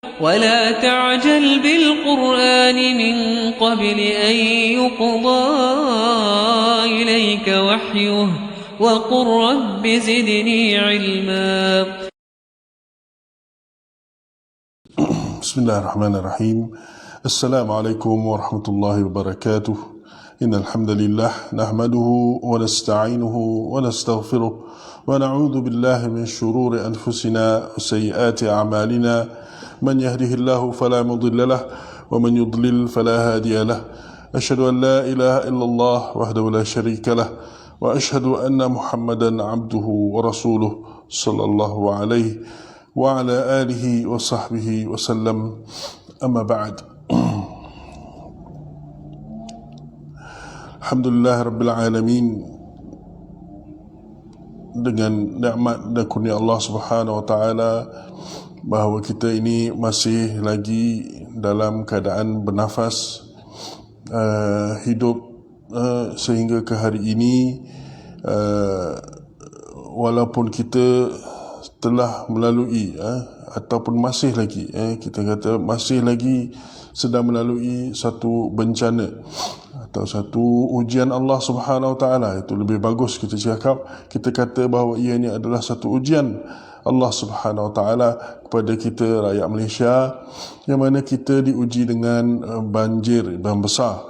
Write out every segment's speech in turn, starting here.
ولا تعجل بالقرآن من قبل أن يقضى إليك وحيه وقل رب زدني علما. بسم الله الرحمن الرحيم. السلام عليكم ورحمة الله وبركاته. إن الحمد لله نحمده ونستعينه ونستغفره ونعوذ بالله من شرور أنفسنا وسيئات أعمالنا. من يهده الله فلا مضل له ومن يضلل فلا هادي له. أشهد أن لا إله إلا الله وحده لا شريك له وأشهد أن محمدا عبده ورسوله صلى الله عليه وعلى آله وصحبه وسلم. أما بعد. Alhamdulillah Rabbil Alamin, dengan nikmat dan kurnia Allah Subhanahu Wa Taala bahawa kita ini masih lagi dalam keadaan bernafas, hidup sehingga ke hari ini, walaupun kita telah melalui ataupun masih lagi kita kata masih lagi sedang melalui satu bencana atau satu ujian Allah Subhanahu Wa Taala. Itu lebih bagus kita cakap, kita kata bahawa ianya adalah satu ujian Allah Subhanahu Wa Taala kepada kita rakyat Malaysia, yang mana kita diuji dengan banjir yang besar.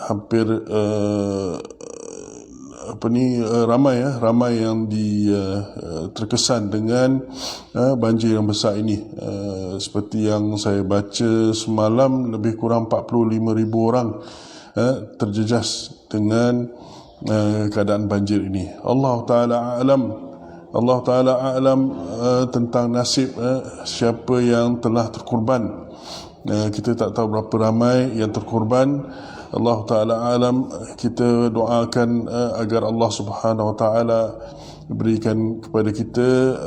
Hampir ramai yang terkesan dengan banjir yang besar ini. Seperti yang saya baca semalam, lebih kurang 45,000 orang terjejas dengan keadaan banjir ini. Allah Ta'ala a'lam tentang nasib siapa yang telah terkorban. Kita tak tahu berapa ramai yang terkorban. Allah Ta'ala alam. Kita doakan agar Allah Subhanahu Wa Ta'ala berikan kepada kita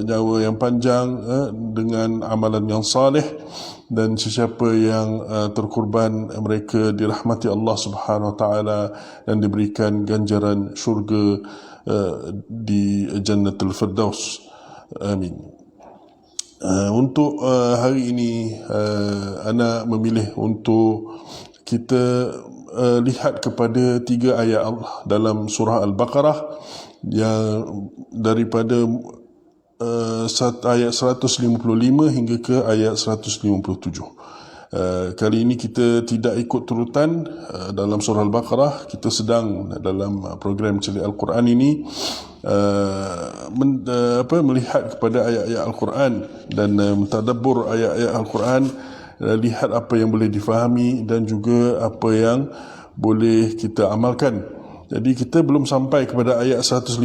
nyawa yang panjang dengan amalan yang salih, dan sesiapa yang terkorban, mereka dirahmati Allah Subhanahu Wa Ta'ala dan diberikan ganjaran syurga di Jannatul Firdaus. Amin. Untuk hari ini, ana memilih untuk kita lihat kepada 3 ayat Allah dalam surah Al-Baqarah, yang daripada ayat 155 hingga ke ayat 157. Kali ini kita tidak ikut turutan dalam surah Al-Baqarah. Kita sedang dalam program Celik Al-Quran ini melihat kepada ayat-ayat Al-Quran dan mentadabbur ayat-ayat Al-Quran, lihat apa yang boleh difahami dan juga apa yang boleh kita amalkan. Jadi kita belum sampai kepada ayat 155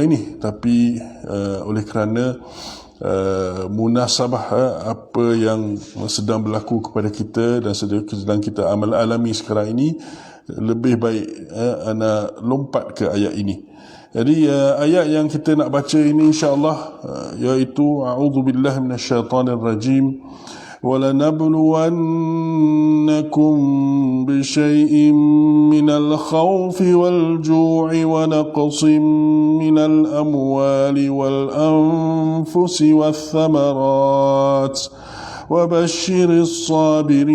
ini, tapi oleh kerana munasabah apa yang sedang berlaku kepada kita dan sedang kita alami sekarang ini, lebih baik ana lompat ke ayat ini. Jadi ayat yang kita nak baca ini insya-Allah iaitu a'udzubillahi minasyaitonirrajim. وَلَنَبْلُوَنَّكُمْ بِشَيْءٍ مِّنَ الْخَوْفِ وَالْجُوعِ وَنَقْصٍ مِّنَ الْأَمْوَالِ وَالْأَنفُسِ وَالثَّمَرَاتِ وَبَشِّرِ الصَّابِرِينَ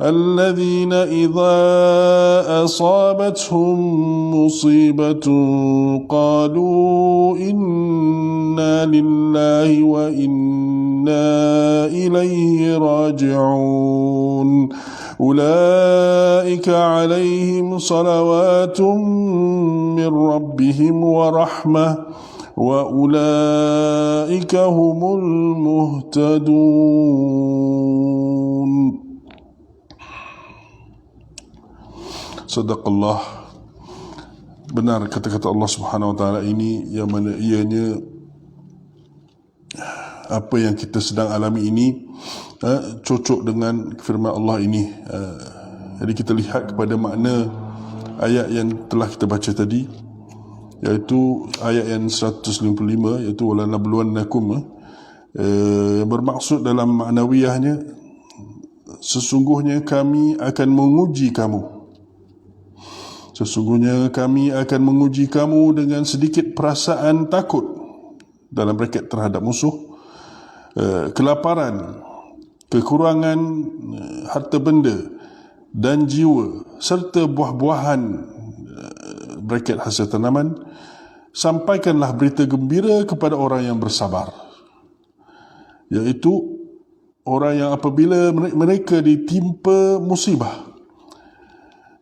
الَّذِينَ إِذَا أَصَابَتْهُم مُّصِيبَةٌ قَالُوا إِنَّا لِلَّهِ وَإِنَّا إِلَيْهِ راجعون أولئك عليهم صلوات من ربهم ورحمة وأولئك هم المهتدون. Sadaqallah. Benar kata-kata Allah Subhanahu Wa Taala ini, yang mana ianya apa yang kita sedang alami ini cocok dengan firman Allah ini. Jadi kita lihat kepada makna ayat yang telah kita baca tadi, iaitu ayat yang 155, iaitu wala nabluwannakum, yang bermaksud dalam maknawiyahnya, sesungguhnya kami akan menguji kamu. Sesungguhnya kami akan menguji kamu dengan sedikit perasaan takut, dalam braket terhadap musuh, kelaparan, kekurangan harta benda dan jiwa, serta buah-buahan bracket hasil tanaman, sampaikanlah berita gembira kepada orang yang bersabar, iaitu orang yang apabila mereka ditimpa musibah,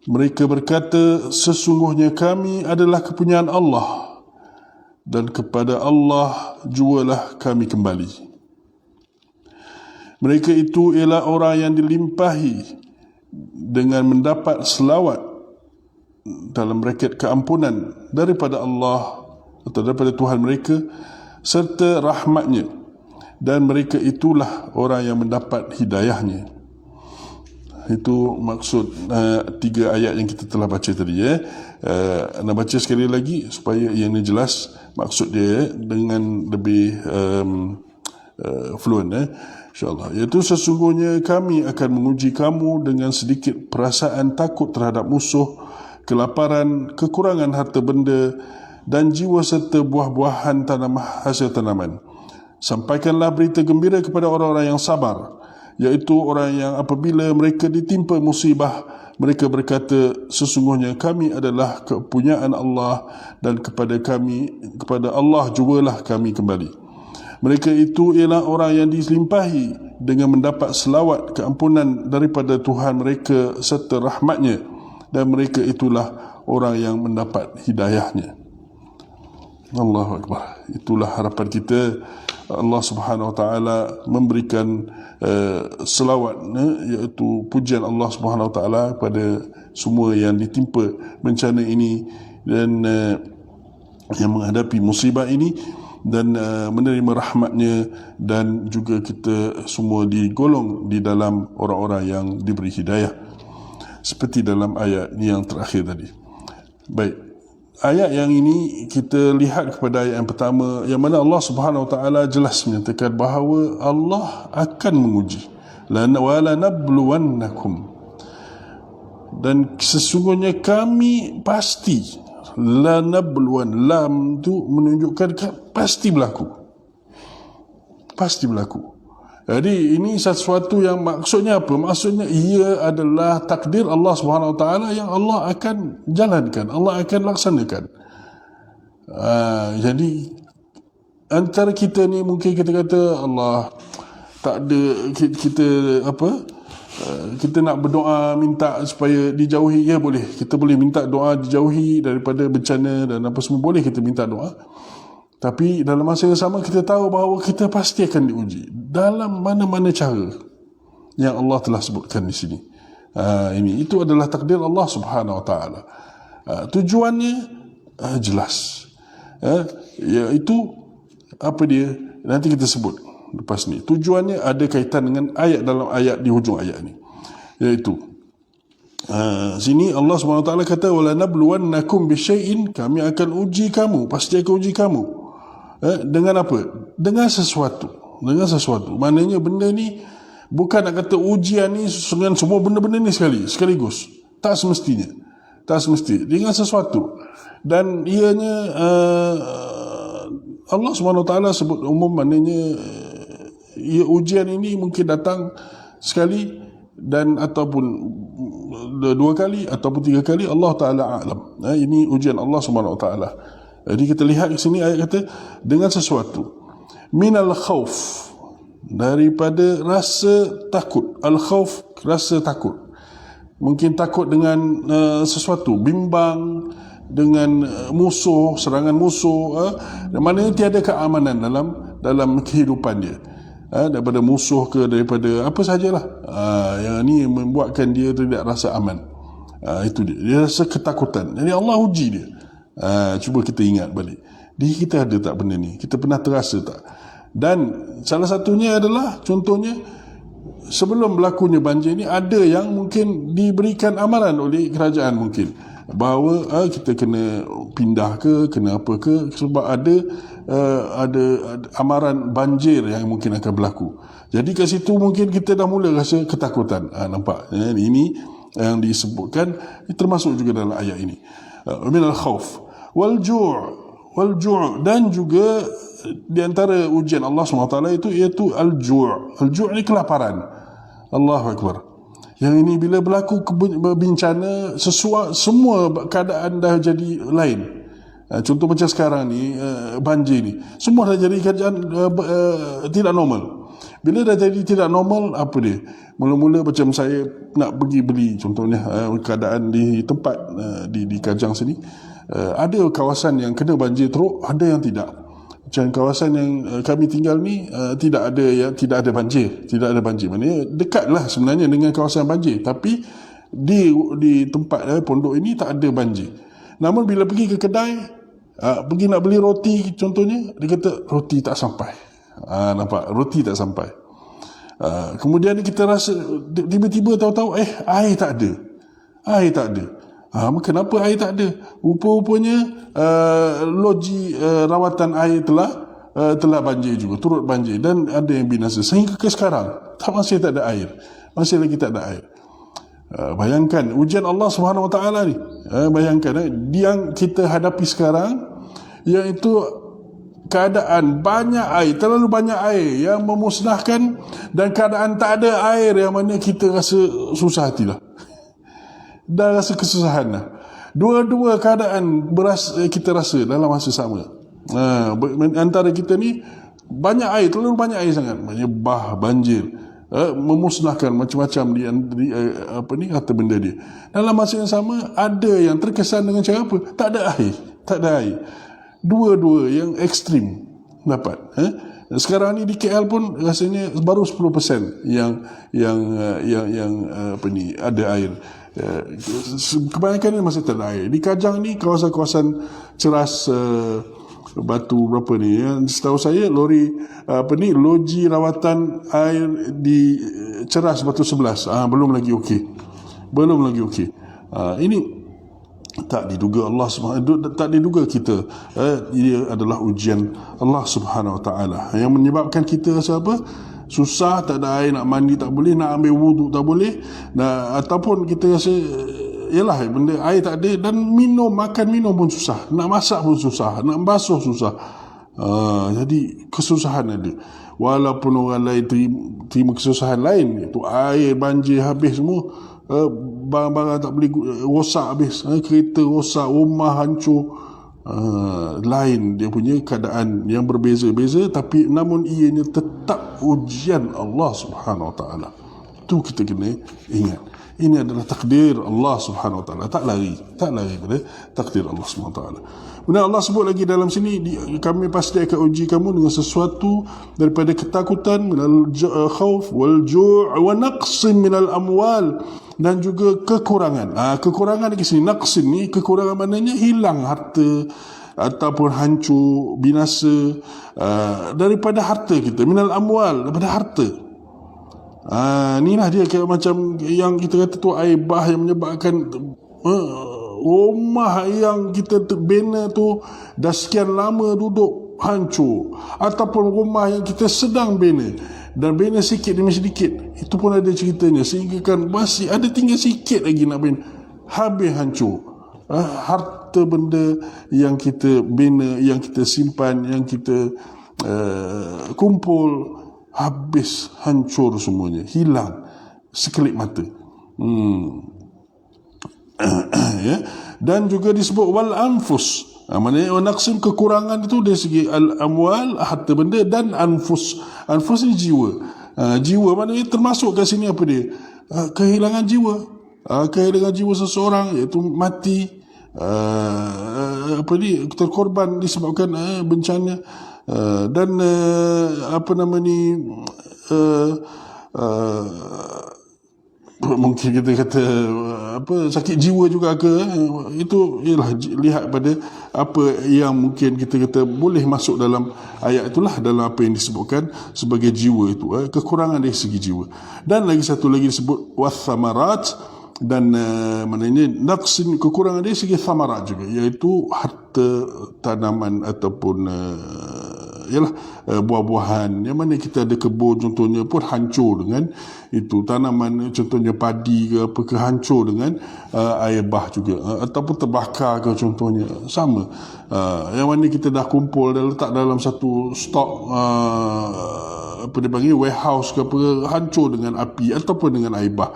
mereka berkata, sesungguhnya kami adalah kepunyaan Allah dan kepada Allah jualah kami kembali. Mereka itu ialah orang yang dilimpahi dengan mendapat selawat dalam bracket keampunan daripada Allah atau daripada Tuhan mereka serta rahmatnya, dan mereka itulah orang yang mendapat hidayahnya. Itu maksud 3 ayat yang kita telah baca tadi. Nak baca sekali lagi supaya yang ini jelas maksud dia dengan lebih fluent, insyaAllah. Iaitu sesungguhnya kami akan menguji kamu dengan sedikit perasaan takut terhadap musuh, kelaparan, kekurangan harta benda dan jiwa serta buah-buahan hasil tanaman. Sampaikanlah berita gembira kepada orang-orang yang sabar, iaitu orang yang apabila mereka ditimpa musibah, mereka berkata, sesungguhnya kami adalah kepunyaan Allah dan kepada Allah jugalah kami kembali. Mereka itu ialah orang yang dilimpahi dengan mendapat selawat keampunan daripada Tuhan mereka serta rahmatnya, dan mereka itulah orang yang mendapat hidayahnya. Allahu Akbar. Itulah harapan kita, Allah Subhanahu Wa Taala memberikan selawat, iaitu pujian Allah Subhanahu Wa Taala kepada semua yang ditimpa bencana ini dan yang menghadapi musibah ini, dan menerima rahmatnya, dan juga kita semua digolong di dalam orang-orang yang diberi hidayah, seperti dalam ayat yang terakhir tadi. Baik, ayat yang ini kita lihat kepada ayat yang pertama, yang mana Allah Subhanahu Wa Taala jelas menyatakan bahawa Allah akan menguji, wala nabluwannakum, dan sesungguhnya kami pasti, la nabluwan, lam tu menunjukkan pasti berlaku, pasti berlaku. Jadi ini sesuatu yang maksudnya apa? Maksudnya ia adalah takdir Allah Subhanahu Wa Taala yang Allah akan jalankan, Allah akan laksanakan. Jadi antara kita ni mungkin kita kata Allah tak ada, kita kita nak berdoa minta supaya dijauhi, ya boleh, kita boleh minta doa dijauhi daripada bencana dan apa semua, boleh kita minta doa. Tapi dalam masa yang sama kita tahu bahawa kita pasti akan diuji dalam mana-mana cara yang Allah telah sebutkan di sini. Itu adalah takdir Allah Subhanahu Wa Taala. Tujuannya jelas, iaitu apa dia, nanti kita sebut lepas ni. Tujuannya ada kaitan dengan ayat dalam ayat di hujung ayat ni, iaitu sini Allah SWT kata, wala nabluwannakum bisyai'in, kami akan uji kamu, pasti akan uji kamu. Dengan apa? Dengan sesuatu. Maknanya benda ni bukan nak kata ujian ni dengan semua benda-benda ni sekaligus. Tak semestinya. Dengan sesuatu. Dan ianya Allah SWT sebut umum, maknanya ujian ini mungkin datang sekali dan ataupun 2 kali ataupun 3 kali, Allah Ta'ala a'lam. Ini ujian Allah SWT. Jadi kita lihat di sini ayat kata dengan sesuatu, minal khauf, daripada rasa takut. Al khauf, rasa takut. Mungkin takut dengan sesuatu, bimbang dengan musuh, serangan musuh, maknanya tiada keamanan dalam kehidupan dia, daripada musuh ke daripada apa sajalah, yang ni membuatkan dia tidak rasa aman. Itu dia rasa ketakutan. Jadi Allah uji dia. Cuba kita ingat balik, diri kita ada tak benda ni? Kita pernah terasa tak? Dan salah satunya adalah, contohnya sebelum berlakunya banjir ni, ada yang mungkin diberikan amaran oleh kerajaan mungkin bahawa kita kena pindah ke, kena apa ke, sebab ada amaran banjir yang mungkin akan berlaku. Jadi kat situ mungkin kita dah mula rasa ketakutan. Nampak? Ini yang disebutkan, termasuk juga dalam ayat ini. Minal khauf wal ju', dan juga di antara ujian Allah SWT itu iaitu al-ju'. Al-ju' ni kelaparan. Allahu Akbar. Yang ini bila berlaku bencana, semua keadaan dah jadi lain. Contoh macam sekarang ni, banjir ni, semua dah jadi keadaan tidak normal. Bila dah jadi tidak normal, apa dia? Mula-mula macam saya nak pergi beli, contohnya keadaan di tempat di Kajang sini, ada kawasan yang kena banjir teruk, ada yang tidak. Macam kawasan yang kami tinggal ni tidak ada banjir, maknanya dekatlah sebenarnya dengan kawasan banjir, tapi di tempat pondok ini tak ada banjir. Namun bila pergi ke kedai, pergi nak beli roti contohnya, dia kata roti tak sampai. Nampak, roti tak sampai. Kemudian kita rasa tiba-tiba tahu-tahu air tak ada. Kenapa air tak ada? Rupa-rupanya loji rawatan air telah banjir juga, turut banjir, dan ada yang binasa sehingga ke sekarang masih tak ada air, masih lagi tak ada air. Bayangkan ujian Allah Subhanahu Wa Taala ni. Bayangkan yang kita hadapi sekarang, iaitu keadaan banyak air, terlalu banyak air yang memusnahkan, dan keadaan tak ada air yang mana kita rasa susah hatilah, dah rasa kesusahan lah. Dua-dua keadaan kita rasa dalam masa sama. Antara kita ni banyak air, terlalu banyak air sangat, maknanya banjir, memusnahkan macam-macam harta benda dia. Dalam masa yang sama ada yang terkesan dengan cara apa? Tak ada air. Dua-dua yang ekstrim dapat. Sekarang ni di KL pun rasanya baru 10% yang ada air. Kebanyakan ni masih tak ada air. Di Kajang ni kawasan-kawasan ceras Batu berapa ni, setahu saya loji rawatan air di Ceras Batu 11 belum lagi okey. Ini tak diduga Allah Subhanahu, tak diduga kita. Ia adalah ujian Allah Subhanahu Wa Taala yang menyebabkan kita rasa apa? Susah, tak ada air, nak mandi tak boleh, nak ambil wuduk tak boleh, ataupun kita rasa ialah benda air tak ada, dan makan minum pun susah, nak masak pun susah, nak basuh susah. Jadi kesusahan ada. Walaupun orang lain terima kesusahan lain, iaitu air banjir habis semua, barang-barang tak boleh rosak habis, kereta rosak, rumah hancur. Lain dia punya keadaan yang berbeza-beza, tapi namun ianya tetap ujian Allah Subhanahu Wa Taala. Itu kita kena ingat. Ini adalah takdir Allah Subhanahu Wa Taala. Tak lari pada takdir Allah Subhanahu Wa Taala. Kemudian Allah sebut lagi dalam sini, kami pasti akan uji kamu dengan sesuatu daripada ketakutan, minal khauf wal ju' wa naqsin minal amwal, dan juga kekurangan. Kekurangan di sini, naqsin ni kekurangan, maknanya hilang harta ataupun hancur, binasa daripada harta kita, minal amwal, daripada harta. Inilah dia kayak macam yang kita kata tu, air bah yang menyebabkan rumah yang kita bina tu dah sekian lama duduk hancur, ataupun rumah yang kita sedang bina dan bina sikit demi sedikit, itu pun ada ceritanya, sehingga kan masih ada tinggal sikit lagi nak bina, habis hancur. Harta benda yang kita bina, yang kita simpan, yang kita kumpul, habis, hancur semuanya, hilang sekelip mata. Ya. Dan juga disebut wal anfus, maknanya naqsim, kekurangan itu dari segi al amwal, harta benda, dan anfus. Anfus ni jiwa. Jiwa maknanya termasuk kat sini apa dia? Kehilangan jiwa. Kehilangan jiwa seseorang, iaitu mati, terkorban disebabkan bencana, dan mungkin kita kata sakit jiwa juga ke, itu ialah lihat pada apa yang mungkin kita kata boleh masuk dalam ayat itulah, dalam apa yang disebutkan sebagai jiwa itu, kekurangan dari segi jiwa. Dan lagi satu lagi disebut wathamarat, dan maknanya naqsin, kekurangan dari segi thamarat juga, iaitu harta tanaman ataupun buah-buahan yang mana kita ada kebun contohnya pun hancur dengan itu, tanaman contohnya padi ke apa ke hancur dengan air bah juga, ataupun terbakar ke contohnya, sama. Yang mana kita dah kumpul dan letak dalam satu stok apa dia panggil warehouse ke apa, hancur dengan api ataupun dengan air bah,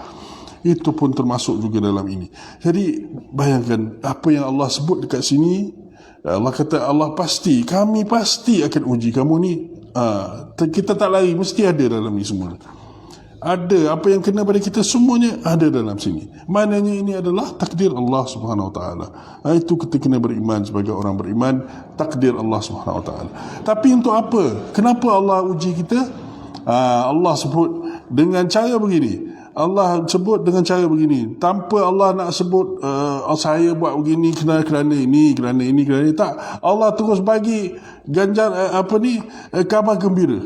itu pun termasuk juga dalam ini. Jadi bayangkan apa yang Allah sebut dekat sini. Allah kata, kami pasti akan uji kamu ni. Kita tak lari, mesti ada dalam ni semua. Ada apa yang kena pada kita, semuanya ada dalam sini. Maknanya ini adalah takdir Allah Subhanahu Wa Taala. Itu kita kena beriman sebagai orang beriman, takdir Allah Subhanahu Wa Taala. Tapi untuk apa? Kenapa Allah uji kita? Allah sebut dengan cara begini. Allah sebut dengan cara begini, tanpa Allah nak sebut saya buat begini kerana ini, kerana ini, tak. Allah terus bagi ganjar kabar gembira.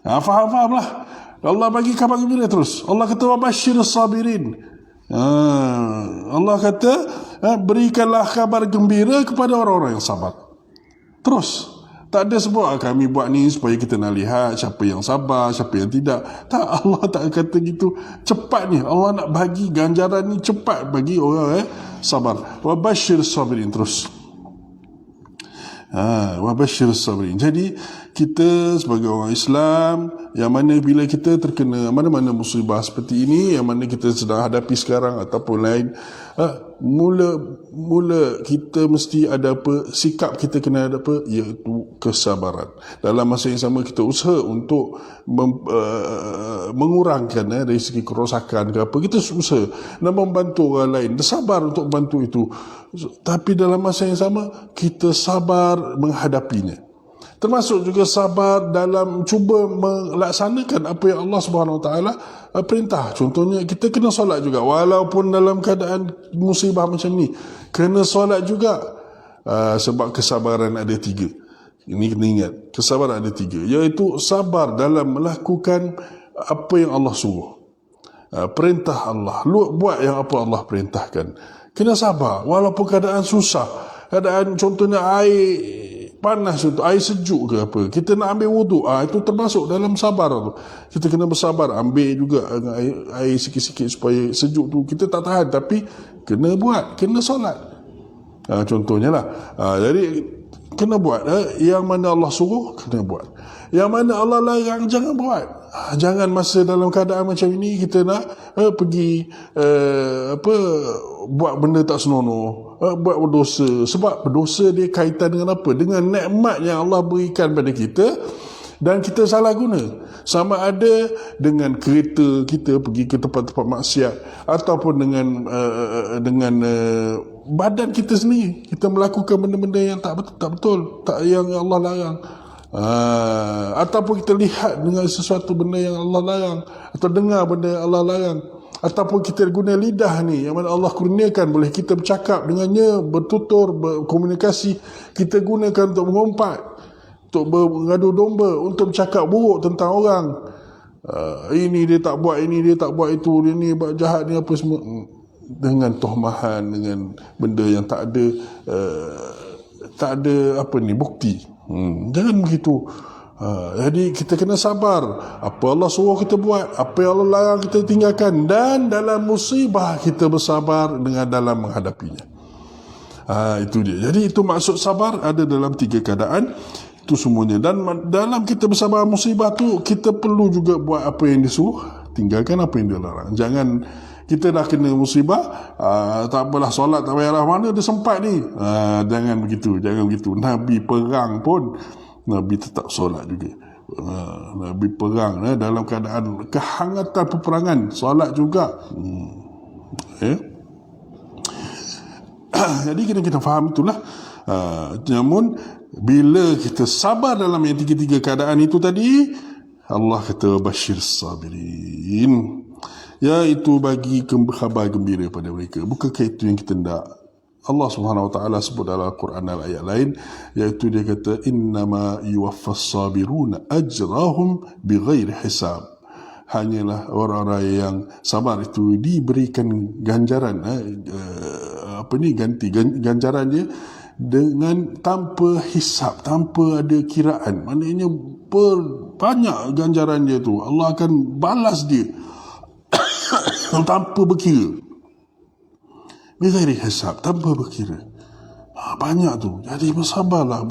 Faham-fahamlah. Allah bagi kabar gembira terus. Allah kata wabashshirus sabirin. Allah kata berikanlah kabar gembira kepada orang-orang yang sabar. Terus tak ada sebut kami buat ni supaya kita nak lihat siapa yang sabar, siapa yang tidak. Tak, Allah tak kata gitu. Cepat ni Allah nak bagi ganjaran ni cepat bagi orang sabar. Wabashshirus sabirin terus. Wabashshirus sabirin. Jadi kita sebagai orang Islam, yang mana bila kita terkena mana-mana musibah seperti ini, yang mana kita sedang hadapi sekarang ataupun lain, mula kita mesti ada apa, sikap kita kena ada apa, iaitu kesabaran. Dalam masa yang sama kita usaha untuk mengurangkan dari segi kerosakan ke apa, kita usaha dan membantu orang lain, sabar untuk bantu itu. Tapi dalam masa yang sama kita sabar menghadapinya. Termasuk juga sabar dalam cuba melaksanakan apa yang Allah Subhanahu Wa Taala perintah. Contohnya kita kena solat juga walaupun dalam keadaan musibah macam ni. Kena solat juga sebab kesabaran ada 3. Ini kena ingat, kesabaran ada 3, iaitu sabar dalam melakukan apa yang Allah suruh. Perintah Allah, buat yang apa Allah perintahkan. Kena sabar walaupun keadaan susah. Keadaan contohnya air panas itu, air sejuk ke apa, kita nak ambil wuduk, itu termasuk dalam sabar tu. Kita kena bersabar, ambil juga air sikit-sikit supaya sejuk tu kita tak tahan, tapi kena buat, kena solat. Contohnya lah. Jadi kena buat. Yang mana Allah suruh kena buat, yang mana Allah larang jangan buat. Jangan masa dalam keadaan macam ini kita nak pergi buat benda tak senonoh, buat berdosa. Sebab berdosa dia kaitan dengan apa? Dengan nikmat yang Allah berikan pada kita dan kita salah guna. Sama ada dengan kereta kita pergi ke tempat-tempat maksiat, ataupun dengan badan kita sendiri, kita melakukan benda-benda yang tak betul, tak yang Allah larang. Ataupun kita lihat dengan sesuatu benda yang Allah larang, atau dengar benda yang Allah larang, ataupun kita guna lidah ni yang mana Allah kurniakan boleh kita bercakap dengannya, bertutur, berkomunikasi, kita gunakan untuk mengumpat, untuk mengadu domba, untuk bercakap buruk tentang orang. Ini dia tak buat, ini dia tak buat, itu dia ni buat jahat ni apa semua, dengan tohmahan, dengan benda yang tak ada bukti. Jangan begitu. Jadi kita kena sabar. Apa Allah suruh kita buat, apa yang Allah larang kita tinggalkan, dan dalam musibah kita bersabar dengan dalam menghadapinya. Itu dia. Jadi itu maksud sabar ada dalam 3 keadaan. Itu semuanya. Dan dalam kita bersabar musibah tu, kita perlu juga buat apa yang disuruh, tinggalkan apa yang dilarang. Jangan kita dah kena musibah, tak apalah solat tak payahlah, mana dia sempat ni. Jangan begitu. Nabi perang pun Nabi tetap solat juga. Nabi perang dalam keadaan kehangatan peperangan, solat juga. Jadi kita faham itulah. Namun bila kita sabar dalam yang 3 keadaan itu tadi, Allah kata bashir sabirin, iaitu bagi khabar gembira pada mereka. Bukankah itu yang kita hendak? Allah Subhanahu Wa Taala sebut dalam Al-Quran dan ayat lain, iaitu dia kata innama yuwaffas sabiruna ajrahum bighairi hisab. Hanyalah orang-orang yang sabar itu diberikan ganjaran ganti ganjaran dia dengan tanpa hisab, tanpa ada kiraan. Maknanya banyak ganjaran dia tu. Allah akan balas dia tanpa berkira. Bighairi hisab, tanpa berkira. Banyak tu. Jadi bersabarlah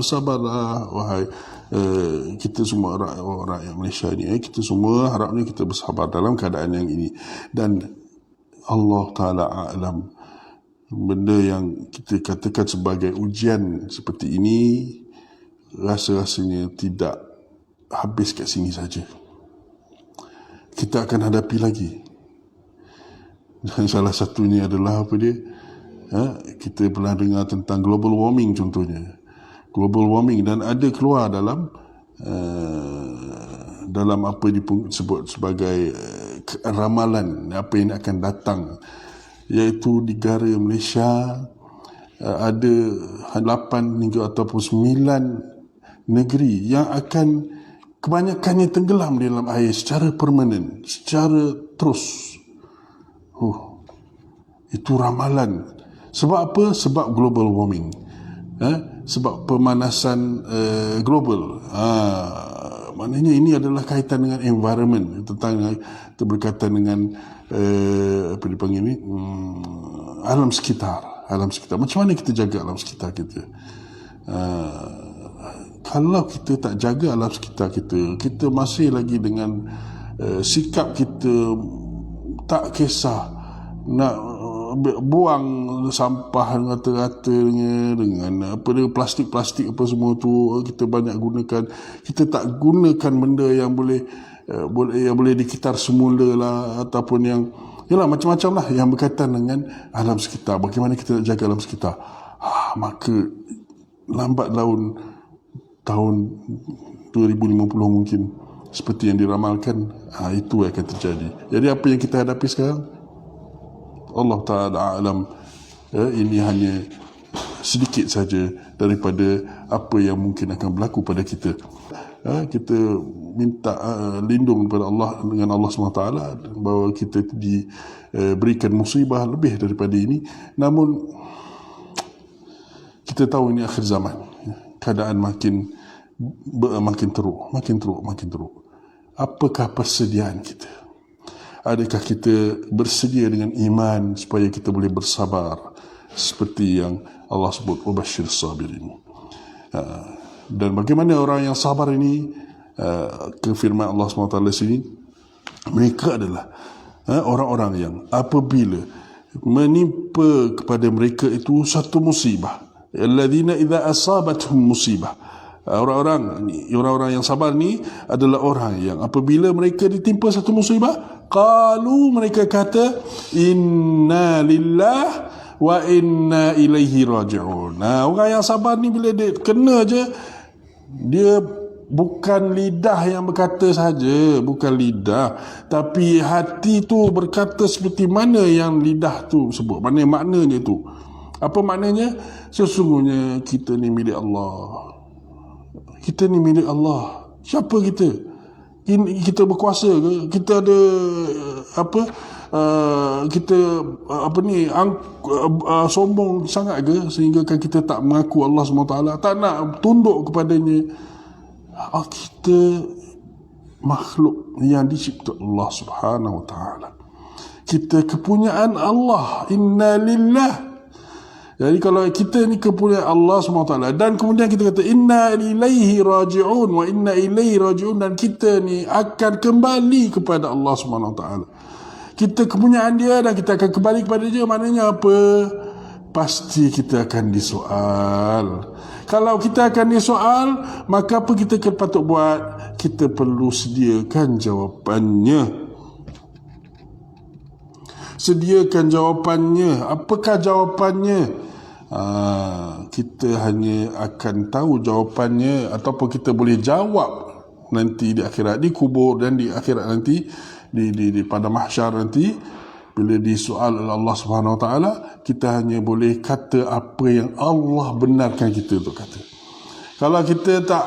wahai kita semua rakyat Malaysia ni. Kita semua harapnya kita bersabar dalam keadaan yang ini. Dan Allah Ta'ala a'lam, benda yang kita katakan sebagai ujian seperti ini rasa-rasanya tidak habis kat sini saja. Kita akan hadapi lagi. Dan salah satunya adalah apa dia? Kita pernah dengar tentang global warming contohnya. Global warming, dan ada keluar dalam apa disebut sebagai ramalan apa yang akan datang, iaitu di negara Malaysia ada 8 hingga ataupun 9 negeri yang akan kebanyakannya tenggelam di dalam air secara permanen, secara terus. Itu ramalan. Sebab apa? Sebab global warming. Sebab pemanasan global. Maknanya ini adalah kaitan dengan environment, tentang berkaitan dengan apa dipanggil ni, alam sekitar. Macam mana kita jaga alam sekitar kita? Kalau kita tak jaga alam sekitar kita masih lagi dengan sikap kita tak kisah nak buang sampah rata-ratanya dengan plastik-plastik apa semua tu kita banyak gunakan. Kita tak gunakan benda yang boleh dikitar semula lah, ataupun yang macam-macam lah yang berkaitan dengan alam sekitar. Bagaimana kita nak jaga alam sekitar? Maka lambat laun tahun 2050 mungkin seperti yang diramalkan, itu akan terjadi. Jadi apa yang kita hadapi sekarang, Allah Ta'ala alam, ini hanya sedikit saja daripada apa yang mungkin akan berlaku pada kita. Kita minta lindung kepada Allah, dengan Allah SWT, bahawa kita diberikan musibah lebih daripada ini. Namun kita tahu ini akhir zaman, keadaan makin teruk. Apakah persediaan kita? Adakah kita bersedia dengan iman supaya kita boleh bersabar seperti yang Allah sebut, wabashir sabirin. Dan bagaimana orang yang sabar ini? Kefirman Allah SWT sini, mereka adalah orang-orang yang apabila menimpa kepada mereka itu satu musibah, alladzina idza asabatuhum musibah, orang-orang yang sabar ni adalah orang yang apabila mereka ditimpa satu musibah, qalu, mereka kata, inna lillah wa inna ilaihi raji'un. Orang yang sabar ni bila dia kena je, dia bukan lidah yang berkata saja, bukan lidah, tapi hati tu berkata seperti mana yang lidah tu sebut. Maknanya tu apa maknanya? Sesungguhnya kita ni milik Allah. Kita ni milik Allah. Siapa kita? Kita berkuasa ke? Kita ada sombong sangat ke sehingga kan kita tak mengaku Allah SWT, tak nak tunduk kepadanya? Kita makhluk yang dicipta Allah Subhanahu Wa Taala. Kita kepunyaan Allah. Inna lillah. Jadi kalau kita ni kepunyaan Allah SWT, dan kemudian kita kata inna ilaihi raji'un wa inna ilaihi raji'un, dan kita ni akan kembali kepada Allah SWT. Kita kepunyaan dia dan kita akan kembali kepada dia. Maknanya apa? Pasti kita akan disoal. Kalau kita akan disoal, maka apa kita patut buat? Kita perlu sediakan jawapannya. Sediakan jawapannya. Apakah jawapannya? Kita hanya akan tahu jawapannya, ataupun kita boleh jawab nanti di akhirat, di kubur, dan di akhirat nanti, di pada mahsyar nanti, bila disoal oleh Allah Subhanahu Wa Taala, kita hanya boleh kata apa yang Allah benarkan kita untuk kata. Kalau kita tak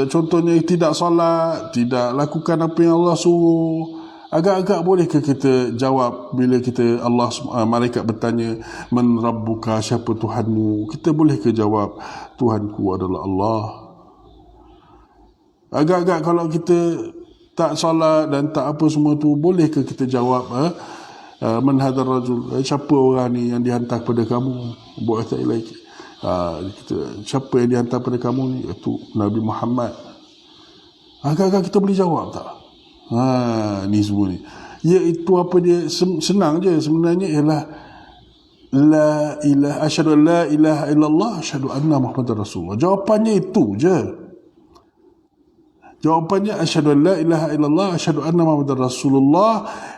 contohnya tidak solat, tidak lakukan apa yang Allah suruh, Agak-agak boleh ke kita jawab bila kita malaikat bertanya, man rabbuka, siapa Tuhanmu? Kita boleh ke jawab, Tuhanku adalah Allah? Agak-agak kalau kita tak solat dan tak apa semua tu, boleh ke kita jawab, man hadar rajul, siapa orang ni yang dihantar kepada kamu? Bu'atha ilaik. Siapa yang dihantar kepada kamu ni? Itu Nabi Muhammad. Agak-agak kita boleh jawab tak? Ni semua ni. Iaitu apa dia, senang je sebenarnya, ialah la ilaha, asyhadu an la ilaha illallah, asyhadu anna Muhammadar Rasulullah. Jawapannya itu je. Jawapannya asyhadu an la ilaha illallah, asyhadu anna Muhammadar Rasulullah.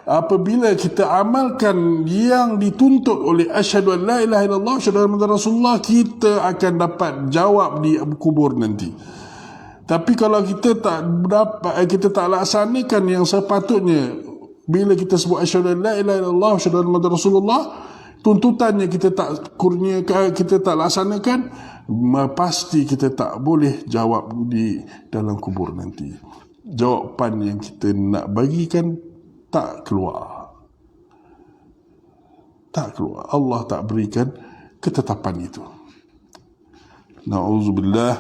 Apabila kita amalkan yang dituntut oleh asyhadu an la ilaha illallah, asyhadu anna Muhammadar Rasulullah, kita akan dapat jawab di kubur nanti. Tapi kalau kita tak laksanakan yang sepatutnya, bila kita sebut asyhadu an la ilaha illallah, asyhadu anna Muhammadar Rasulullah, tuntutannya kita tak kurniakan, kita tak laksanakan, pasti kita tak boleh jawab di dalam kubur nanti. Jawapan yang kita nak bagikan tak keluar. Tak keluar. Allah tak berikan ketetapan itu. Na'udzubillah.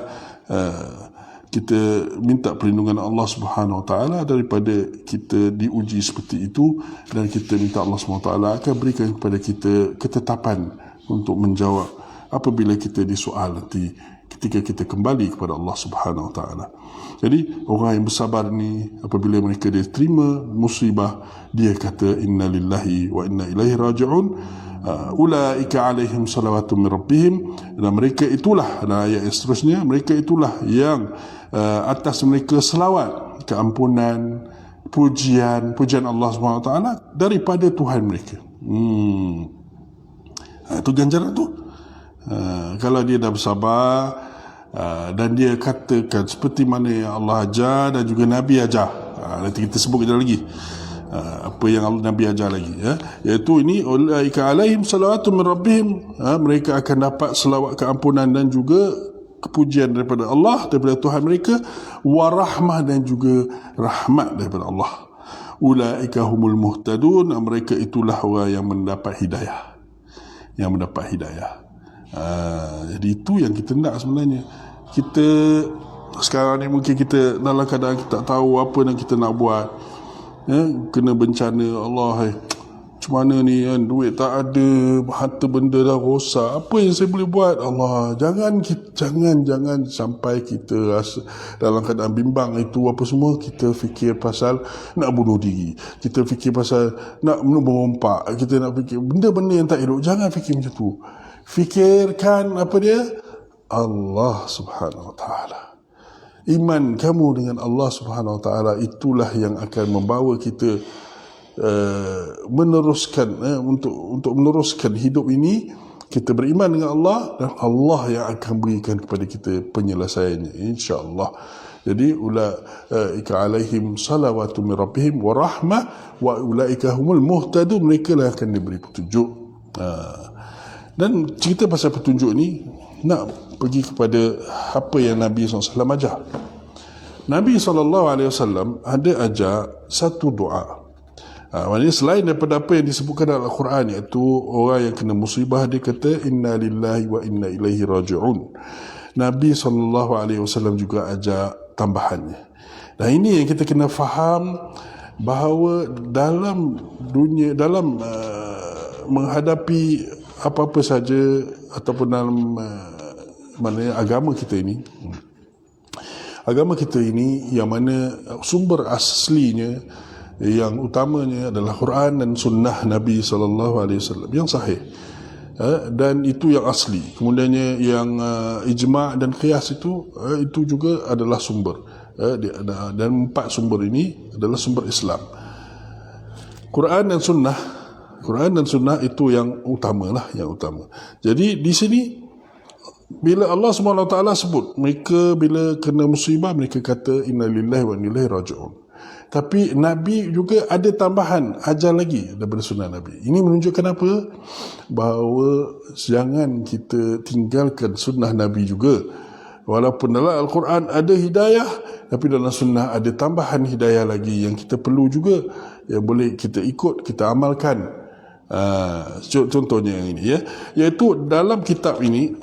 Kita minta perlindungan Allah Subhanahu Wa Taala daripada kita diuji seperti itu, dan kita minta Allah Subhanahu Wa Taala akan berikan kepada kita ketetapan untuk menjawab apabila kita disoal nanti ketika kita kembali kepada Allah Subhanahu Wa Taala. Jadi orang yang bersabar ni, apabila mereka diterima musibah, dia kata inna lillahi wa inna ilaihi raji'un. Ulaika alaihim salawatun min rabbihim, dan mereka itulah, dan ayat yang seterusnya, mereka itulah yang atas mereka selawat, keampunan, pujian Allah SWT daripada Tuhan mereka. Itu ganjaran tu. Kalau dia dah bersabar, dan dia katakan seperti mana yang Allah ajar dan juga Nabi ajar, nanti kita sebut kejap lagi apa yang Nabi ajar lagi, iaitu ini ulaika alaihim salawatun min rabbihim, mereka akan dapat selawat keampunan dan juga kepujian daripada Allah, daripada Tuhan mereka, warahmah, dan juga rahmat daripada Allah. Ulaika humul muhtadun, mereka itulah orang yang mendapat hidayah, jadi itu yang kita nak sebenarnya. Kita sekarang ni mungkin kita dalam keadaan kita tak tahu apa yang kita nak buat, kena bencana, Allah, macam mana ni kan, duit tak ada, harta benda dah rosak, apa yang saya boleh buat? Allah, jangan sampai kita rasa dalam keadaan bimbang itu apa semua, kita fikir pasal nak bunuh diri, kita fikir pasal nak merompak, kita nak fikir benda-benda yang tak elok. Jangan fikir macam tu. Fikirkan apa dia? Allah Subhanahu Wa Taala. Iman kamu dengan Allah Subhanahu Wa Taala itulah yang akan membawa kita meneruskan untuk meneruskan hidup ini. Kita beriman dengan Allah, dan Allah yang akan berikan kepada kita penyelesaiannya, insya-Allah. Jadi ulaika alaihim salawatu min rabbihim wa rahmah wa ulaika humul muhtadun, mereka lah akan diberi petunjuk. Dan cerita pasal petunjuk ni nak pergi kepada apa yang Nabi SAW ajar. Nabi SAW ada ajar satu doa. Maksudnya selain daripada apa yang disebutkan dalam Al-Quran, iaitu orang yang kena musibah, dia kata inna lillahi wa inna ilaihi raji'un. Nabi SAW juga ajar tambahannya. Dan ini yang kita kena faham, bahawa dalam dunia, dalam menghadapi apa-apa saja, ataupun dalam agama kita ini, yang mana sumber aslinya, yang utamanya adalah Quran dan Sunnah Nabi SAW yang sahih, dan itu yang asli. Kemudiannya yang ijma' dan qiyas itu juga adalah sumber, dan 4 sumber ini adalah sumber Islam. Quran dan Sunnah itu yang utama. Jadi di sini bila Allah SWT sebut mereka bila kena musibah, mereka kata inna lillahi wa inna ilaihi raji'un. Tapi Nabi juga ada tambahan, ajar lagi daripada sunnah Nabi. Ini menunjukkan apa? Bahawa jangan kita tinggalkan sunnah Nabi juga. Walaupun dalam Al-Quran ada hidayah, Tapi dalam sunnah ada tambahan hidayah lagi yang kita perlu juga, yang boleh kita ikut, kita amalkan. Contohnya yang ini, ya, iaitu dalam kitab ini,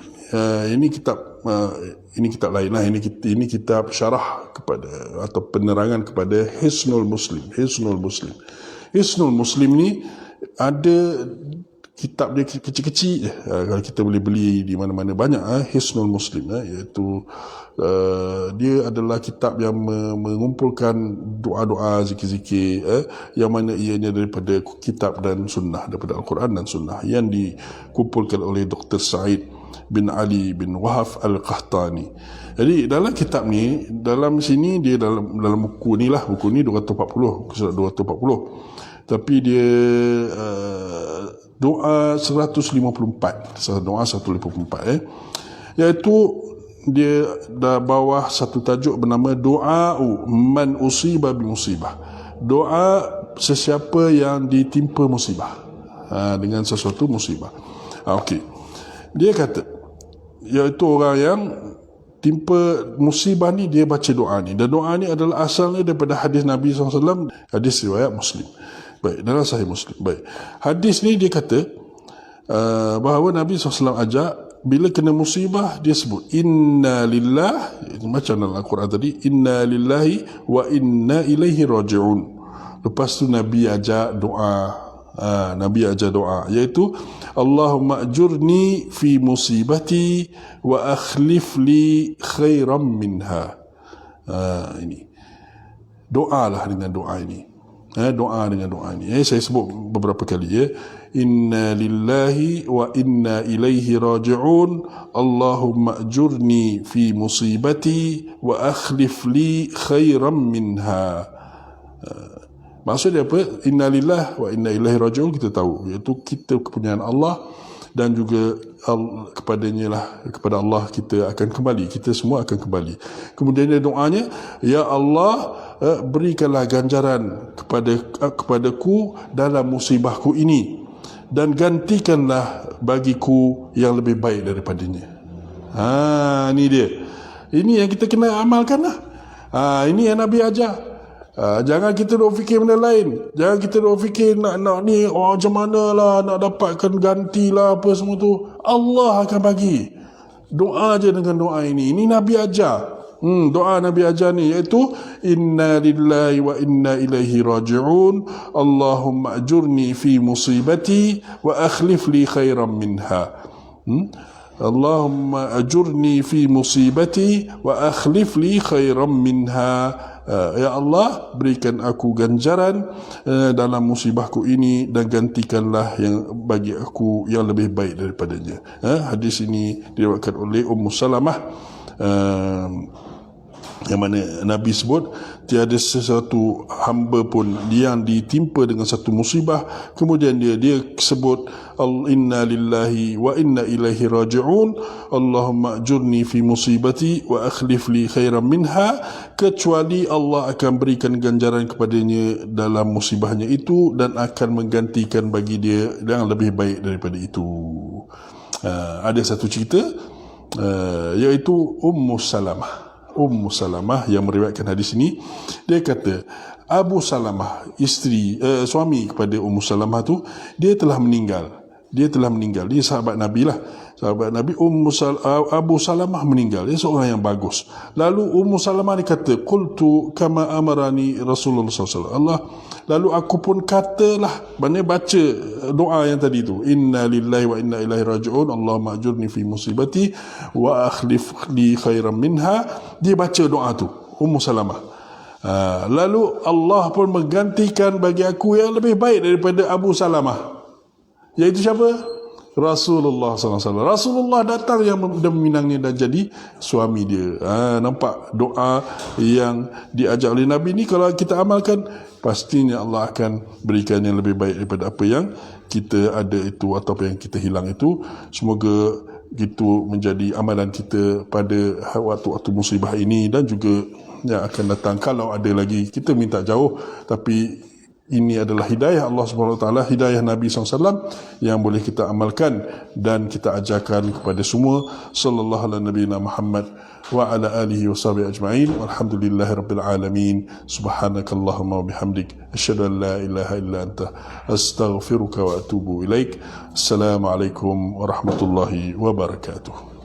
ini kitab lain lah, ini kitab syarah kepada atau penerangan kepada Hisnul Muslim. Hisnul Muslim ni ada kitab dia kecil-kecil je. Kalau kita boleh beli di mana-mana banyak, Hisnul Muslim, iaitu dia adalah kitab yang mengumpulkan doa-doa, zikir-zikir, yang mana ianya daripada kitab dan sunnah, daripada Al-Quran dan sunnah, yang dikumpulkan oleh Dr. Said bin Ali bin Wahab Al-Qahtani. Jadi dalam kitab ni, dalam sini dia dalam buku ni 240, surat 240. Tapi dia doa 154, doa 154, iaitu dia dah bawah satu tajuk bernama doa man usiba bi musibah, doa sesiapa yang ditimpa musibah, dengan sesuatu musibah. Okey, dia kata iaitu orang yang timpa musibah ni, dia baca doa ni, dan doa ni adalah asalnya daripada hadis Nabi SAW, hadis riwayat Muslim. Baik, dalam Sahih Muslim. Baik, hadis ni dia kata bahawa Nabi SAW ajak bila kena musibah, dia sebut inna lillah, macam dalam Al-Quran tadi, inna lillahi wa inna ilaihi raji'un. Lepas tu Nabi ajak doa, iaitu Allahumma ajurni fi musibati wa akhlif li khairan minha. Ini doalah dengan doa ini. Doa dengan doa ini. Saya sebut beberapa kali, ya. Inna lillahi wa inna ilaihi raji'un. Allahumma ajurni fi musibati wa akhlif li khairan minha. Maksudnya apa? Inna lillahi wa inna ilaihi raji'un, kita tahu, iaitu kita kepunyaan Allah, dan juga kepada Allah kita akan kembali, kita semua akan kembali. Kemudian doanya, ya Allah, berikanlah ganjaran kepadaku dalam musibahku ini, dan gantikanlah bagiku yang lebih baik daripadanya. Ini dia. Ini yang kita kena amalkan lah. Ini yang Nabi ajar. Jangan kita duk fikir benda lain. Jangan kita duk fikir nak ni, macam mana lah nak dapatkan ganti lah apa semua tu. Allah akan bagi. Doa je dengan doa ini. Ini Nabi ajar. Doa Nabi ajar ni, iaitu inna lillahi wa inna ilaihi raji'un. Allahumma ajurni fi musibati wa akhlif li khairan minha. Allahumma ajurni fi musibati wa akhlif li khairan minha. Ya Allah, berikan aku ganjaran dalam musibahku ini, dan gantikanlah yang bagi aku yang lebih baik daripadanya. Hadis ini diriwayatkan oleh Ummu Salamah, yang mana Nabi sebut tiada sesuatu hamba pun yang ditimpa dengan satu musibah, kemudian dia sebut inna lillahi wa inna ilaihi raji'un, Allahumma ajurni fi musibati wa akhlif li khairan minha, kecuali Allah akan berikan ganjaran kepadanya dalam musibahnya itu, dan akan menggantikan bagi dia yang lebih baik daripada itu. Ada satu cerita, iaitu Ummu Salamah yang meriwayatkan hadis ini. Dia kata Abu Salamah, suami kepada Ummu Salamah tu, dia telah meninggal. Dia sahabat Nabi lah. Sahabat Nabi. Abu Salamah meninggal. Dia seorang yang bagus. Lalu Ummu Salamah dia kata, qultu kama amarani Rasulullah SAW. Lalu aku pun katalah, maknanya baca doa yang tadi tu, inna lillahi wa inna ilaihi raji'un, Allahumma ajurni fi musibati wa akhlif li khairan minha. Dia baca doa tu, Ummu Salamah. Lalu Allah pun menggantikan bagi aku yang lebih baik daripada Abu Salamah, iaitu siapa? Rasulullah SAW. Rasulullah datang yang meminangnya dan jadi suami dia. Nampak doa yang diajar oleh Nabi ni, kalau kita amalkan, pastinya Allah akan berikan yang lebih baik daripada apa yang kita ada itu, atau apa yang kita hilang itu. Semoga itu menjadi amalan kita pada waktu-waktu musibah ini, dan juga yang akan datang. Kalau ada lagi, kita minta jauh, tapi ini adalah hidayah Allah Subhanahu Wa Taala, hidayah Nabi SAW yang boleh kita amalkan dan kita ajarkan kepada semua. Sallallahu alaihi nabiyina Muhammad wa ala alihi wa sahbihi ajma'in. Walhamdulillahi rabbil alamin. Subhanakallahumma wa bihamdik asyhadu an la ilaha illa anta astaghfiruka wa atubu ilaik. Assalamualaikum warahmatullahi wabarakatuh.